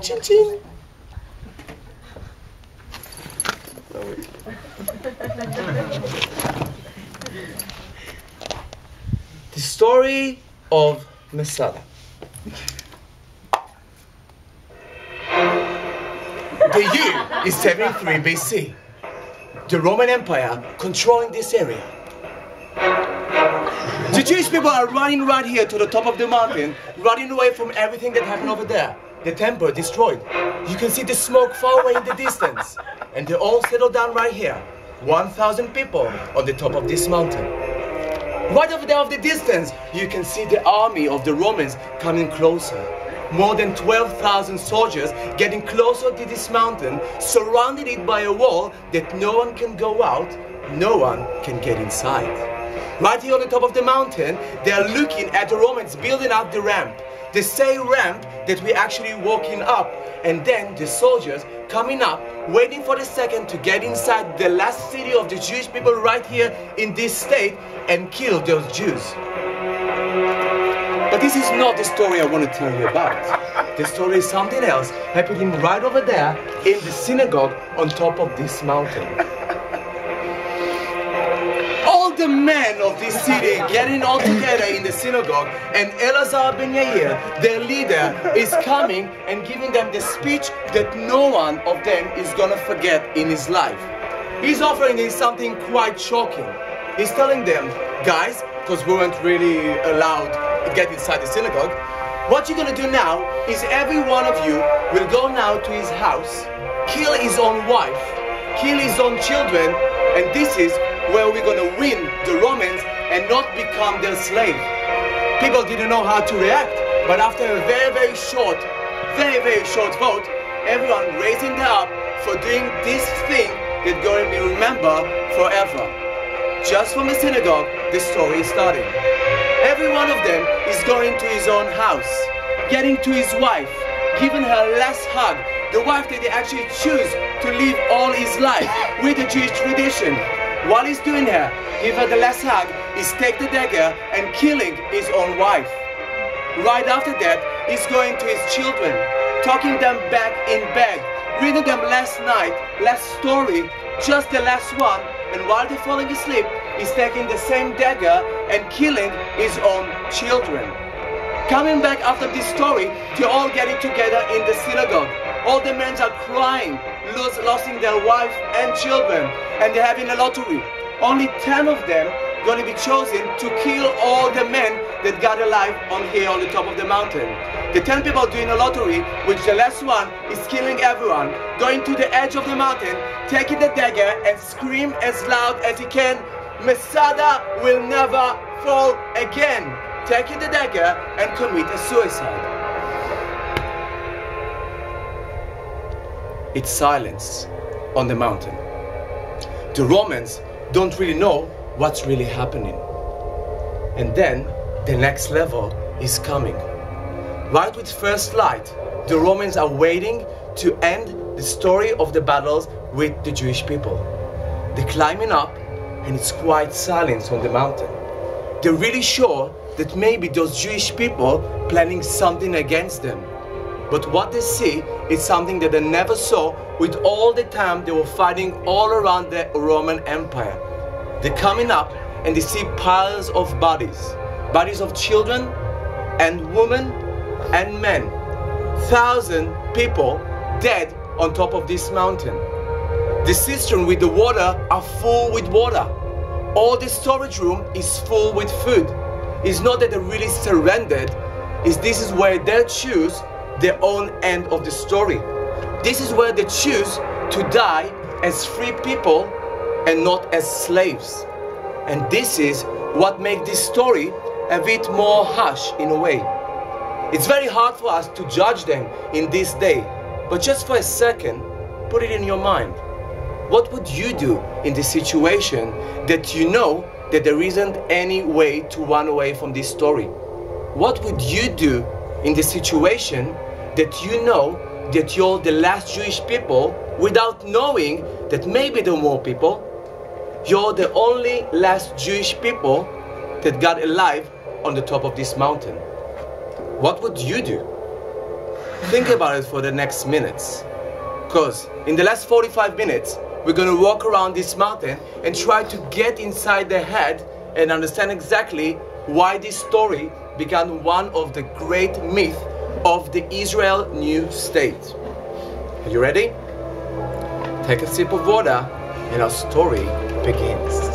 Chin chin. The story of Masada. The year is 73 BC. The Roman Empire controlling this area. The Jewish people are running right here to the top of the mountain, running away from everything that happened over there. The temple destroyed. You can see the smoke far away in the distance. And they all settled down right here. 1,000 people on the top of this mountain. Right over there off the distance, you can see the army of the Romans coming closer. More than 12,000 soldiers getting closer to this mountain, surrounded it by a wall that no one can go out, no one can get inside. Right here on the top of the mountain, they are looking at the Romans building up the ramp. The same ramp that we're actually walking up, and then the soldiers coming up, waiting for the second to get inside the last city of the Jewish people right here in this state and kill those Jews. But this is not the story I want to tell you about. The story is something else happening right over there in the synagogue on top of this mountain. All the men of this city getting all together in the synagogue, and Elazar ben Yair, their leader, is coming and giving them the speech that no one of them is going to forget in his life. He's offering them something quite shocking. He's telling them, guys, because we weren't really allowed to get inside the synagogue, what you're going to do now is every one of you will go now to his house, kill his own wife, kill his own children, and this is where we're going to win the Romans and not become their slave. People didn't know how to react, but after a very short vote, everyone raising their up for doing this thing that's going to be remembered forever. Just from the synagogue, the story is starting. Every one of them is going to his own house, getting to his wife, giving her last hug, the wife that they actually choose to live all his life with the Jewish tradition. While he's doing her, give her the last hug, he's take the dagger and killing his own wife. Right after that, he's going to his children, tucking them back in bed, reading them last night, last story, just the last one, and while they're falling asleep, he's taking the same dagger and killing his own children. Coming back after this story, they're all getting together in the synagogue. All the men are crying, losing their wife and children, and they're having a lottery. Only 10 of them going to be chosen to kill all the men that got alive on here on the top of the mountain. The 10 people doing a lottery, which the last one is killing everyone, going to the edge of the mountain, taking the dagger and scream as loud as he can, Masada will never fall again, taking the dagger and commit a suicide. It's silence on the mountain. The Romans don't really know what's really happening. And then the next level is coming. Right with first light, the Romans are waiting to end the story of the battles with the Jewish people. They're climbing up and it's quite silence on the mountain. They're really sure that maybe those Jewish people planning something against them. But what they see is something that they never saw with all the time they were fighting all around the Roman Empire. They're coming up and they see piles of bodies. Bodies of children and women and men. 1,000 people dead on top of this mountain. The cistern with the water are full with water. All the storage room is full with food. It's not that they really surrendered, this is where they choose their own end of the story. This is where they choose to die as free people and not as slaves. And this is what makes this story a bit more harsh in a way. It's very hard for us to judge them in this day, but just for a second, put it in your mind. What would you do in this situation that you know that there isn't any way to run away from this story? What would you do in the situation that you know that you're the last Jewish people without knowing that maybe there are more people? You're the only last Jewish people that got alive on the top of this mountain. What would you do? think about it for the next minutes. Because in the last 45 minutes, we're going to walk around this mountain and try to get inside their head and understand exactly why this story became one of the great myths of the Israel new state. Are you ready? Take a sip of water and our story begins.